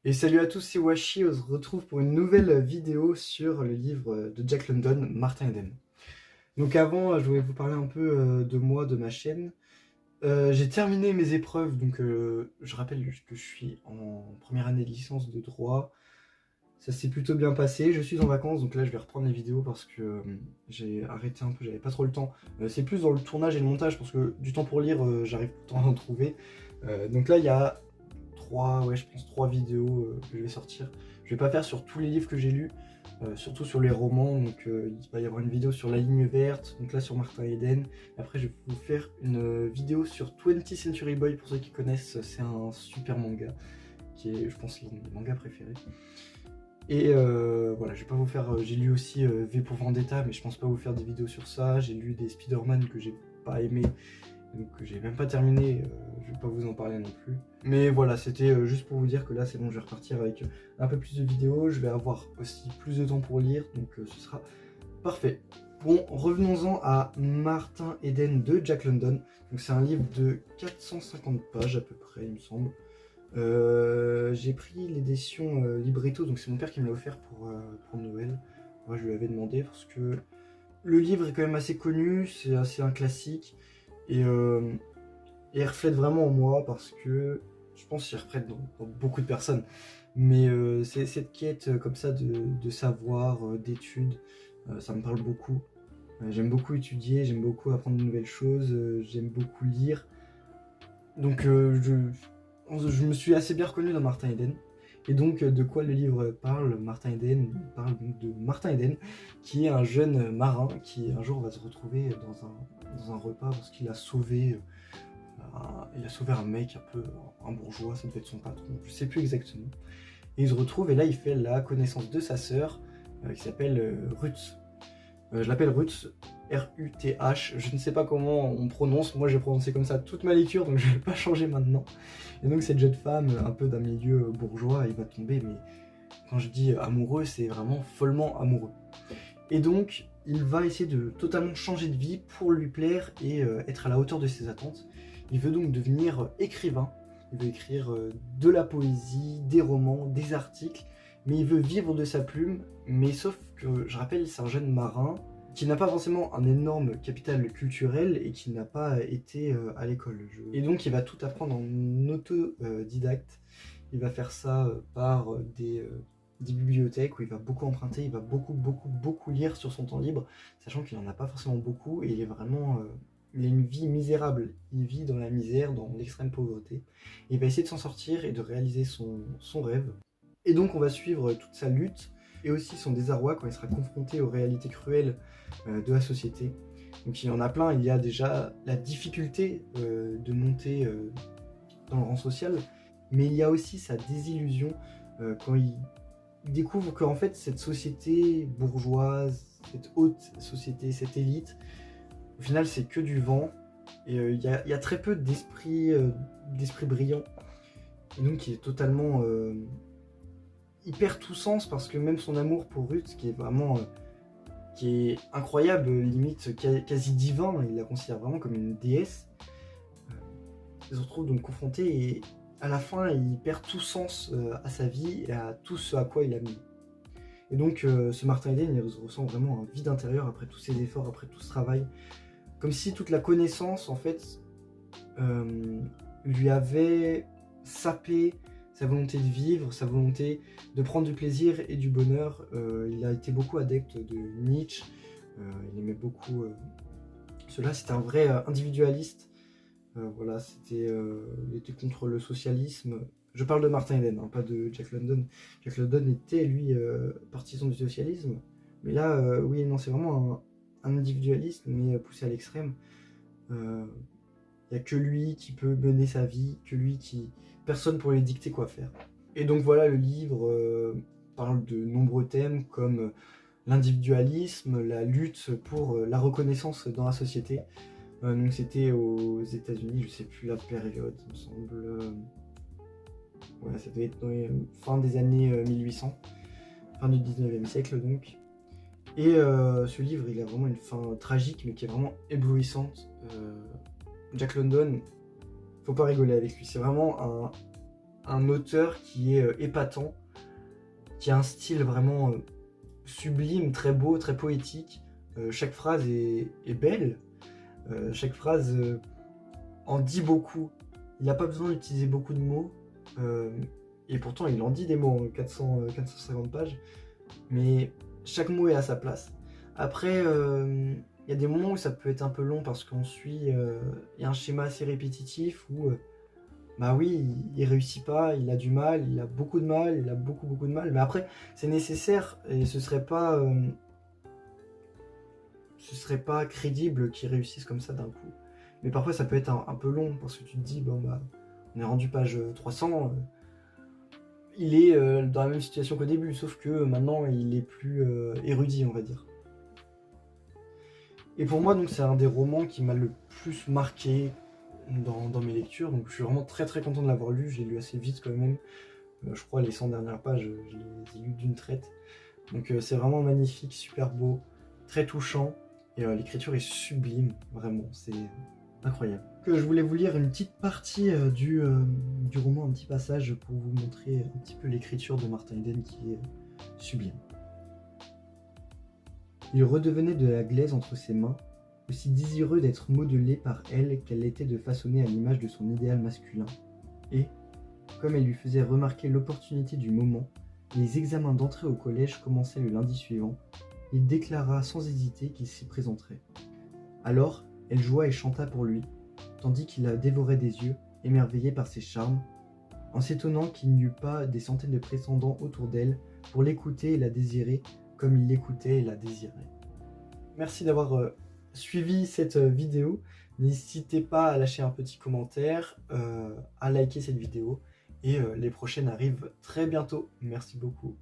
Et salut à tous, c'est Washi, on se retrouve pour une nouvelle vidéo sur le livre de Jack London, Martin Eden. Donc avant, je voulais vous parler un peu de moi, de ma chaîne. J'ai terminé mes épreuves, donc je rappelle que je suis en première année de licence de droit. Ça s'est plutôt bien passé, je suis en vacances, donc là je vais reprendre les vidéos parce que j'ai arrêté un peu, j'avais pas trop le temps. C'est plus dans le tournage et le montage, parce que du temps pour lire, j'arrive tout le temps à en trouver. Donc là il y a je pense trois vidéos que je vais sortir. Je vais pas faire sur tous les livres que j'ai lus, surtout sur les romans. Donc il va y avoir une vidéo sur La Ligne Verte, donc là sur Martin Eden. Après je vais vous faire une vidéo sur 20th Century Boy, pour ceux qui connaissent, c'est un super manga, qui est je pense l'un de mes mangas préférés. Et voilà, je vais pas vous faire, j'ai lu aussi V pour Vendetta, mais je pense pas vous faire des vidéos sur ça. J'ai lu des Spider-Man que j'ai pas aimé, donc j'ai même pas terminé, je vais pas vous en parler non plus. Mais voilà, c'était juste pour vous dire que là c'est bon, je vais repartir avec un peu plus de vidéos, je vais avoir aussi plus de temps pour lire, donc ce sera parfait. Bon, revenons-en à Martin Eden de Jack London. Donc c'est un livre de 450 pages à peu près, il me semble. J'ai pris l'édition Libretto, donc c'est mon père qui me l'a offert pour Noël. Moi je lui avais demandé parce que le livre est quand même assez connu, c'est assez un classique. Et il reflète vraiment en moi parce que je pense qu'il reflète dans beaucoup de personnes. Mais c'est cette quête comme ça de savoir, d'études, ça me parle beaucoup. J'aime beaucoup étudier, j'aime beaucoup apprendre de nouvelles choses, j'aime beaucoup lire. Donc je me suis assez bien reconnu dans Martin Eden. Et donc de quoi le livre parle, Martin Eden? Il parle donc de Martin Eden, qui est un jeune marin qui un jour va se retrouver dans un repas parce qu'il a sauvé un mec un peu, un bourgeois, ça devait être son patron, je sais plus exactement. Et il se retrouve et là il fait la connaissance de sa sœur qui s'appelle Ruth. Je l'appelle Ruth, R-U-T-H, je ne sais pas comment on prononce, moi j'ai prononcé comme ça toute ma lecture, donc je ne vais pas changer maintenant. Et donc cette jeune femme, un peu d'un milieu bourgeois, il va tomber, mais quand je dis amoureux, c'est vraiment follement amoureux. Et donc il va essayer de totalement changer de vie pour lui plaire et être à la hauteur de ses attentes. Il veut donc devenir écrivain, il veut écrire de la poésie, des romans, des articles, mais il veut vivre de sa plume, mais sauf que, je rappelle, c'est un jeune marin qui n'a pas forcément un énorme capital culturel et qui n'a pas été à l'école. Et donc il va tout apprendre en autodidacte. Il va faire ça par des bibliothèques où il va beaucoup emprunter, il va beaucoup lire sur son temps libre, sachant qu'il n'en a pas forcément beaucoup et il est vraiment... il a une vie misérable, il vit dans la misère, dans l'extrême pauvreté. Et il va essayer de s'en sortir et de réaliser son rêve. Et donc on va suivre toute sa lutte et aussi son désarroi quand il sera confronté aux réalités cruelles de la société. Donc il y en a plein, il y a déjà la difficulté de monter dans le rang social, mais il y a aussi sa désillusion quand il découvre qu'en fait cette société bourgeoise, cette haute société, cette élite, au final c'est que du vent, et il y a très peu d'esprit brillant, et donc il est totalement... il perd tout sens parce que même son amour pour Ruth, qui est vraiment qui est incroyable, limite quasi divin, il la considère vraiment comme une déesse, il se retrouve donc confronté et à la fin il perd tout sens à sa vie et à tout ce à quoi il a mis. Et donc ce Martin Eden, il ressent vraiment un vide intérieur après tous ses efforts, après tout ce travail, comme si toute la connaissance en fait lui avait sapé sa volonté de vivre, sa volonté de prendre du plaisir et du bonheur. Il a été beaucoup adepte de Nietzsche, il aimait beaucoup cela, c'était un vrai individualiste. Voilà, il était contre le socialisme. Je parle de Martin Eden, hein, pas de Jack London. Jack London était, lui, partisan du socialisme. Mais là, oui, non, c'est vraiment un individualiste, mais poussé à l'extrême. Il n'y a que lui qui peut mener sa vie, que lui qui... Personne pour lui dicter quoi faire. Et donc voilà, le livre parle de nombreux thèmes comme l'individualisme, la lutte pour la reconnaissance dans la société. Donc c'était aux États-Unis, je sais plus la période, il me semble. Ouais, ça devait être dans les fin des années 1800, fin du 19e siècle donc. Et ce livre, il a vraiment une fin tragique, mais qui est vraiment éblouissante. Jack London, faut pas rigoler avec lui, c'est vraiment un auteur qui est épatant, qui a un style vraiment sublime, très beau, très poétique. Chaque phrase est belle, chaque phrase en dit beaucoup. Il n'a pas besoin d'utiliser beaucoup de mots, et pourtant il en dit des mots, 450 pages, mais chaque mot est à sa place. Après, il y a des moments où ça peut être un peu long parce qu'on suit, il y a un schéma assez répétitif où, bah oui, il réussit pas, il a du mal, il a beaucoup de mal, il a beaucoup de mal, mais après, c'est nécessaire et ce serait pas crédible qu'il réussisse comme ça d'un coup. Mais parfois, ça peut être un peu long parce que tu te dis, bon bah, on est rendu page 300, il est dans la même situation qu'au début, sauf que maintenant, il est plus érudit, on va dire. Et pour moi, donc, c'est un des romans qui m'a le plus marqué dans mes lectures, donc je suis vraiment très content de l'avoir lu. Je l'ai lu assez vite quand même, je crois les 100 dernières pages, je les ai lues d'une traite. Donc c'est vraiment magnifique, super beau, très touchant, et l'écriture est sublime, vraiment, c'est incroyable. Je voulais vous lire une petite partie du roman, un petit passage pour vous montrer un petit peu l'écriture de Martin Eden qui est sublime. Il redevenait de la glaise entre ses mains, aussi désireux d'être modelé par elle qu'elle l'était de façonner à l'image de son idéal masculin, et, comme elle lui faisait remarquer l'opportunité du moment, les examens d'entrée au collège commençaient le lundi suivant, il déclara sans hésiter qu'il s'y présenterait. Alors, elle joua et chanta pour lui, tandis qu'il la dévorait des yeux, émerveillé par ses charmes, en s'étonnant qu'il n'y eût pas des centaines de prétendants autour d'elle pour l'écouter et la désirer comme il l'écoutait et la désirait. Merci d'avoir suivi cette vidéo. N'hésitez pas à lâcher un petit commentaire, à liker cette vidéo, et les prochaines arrivent très bientôt. Merci beaucoup.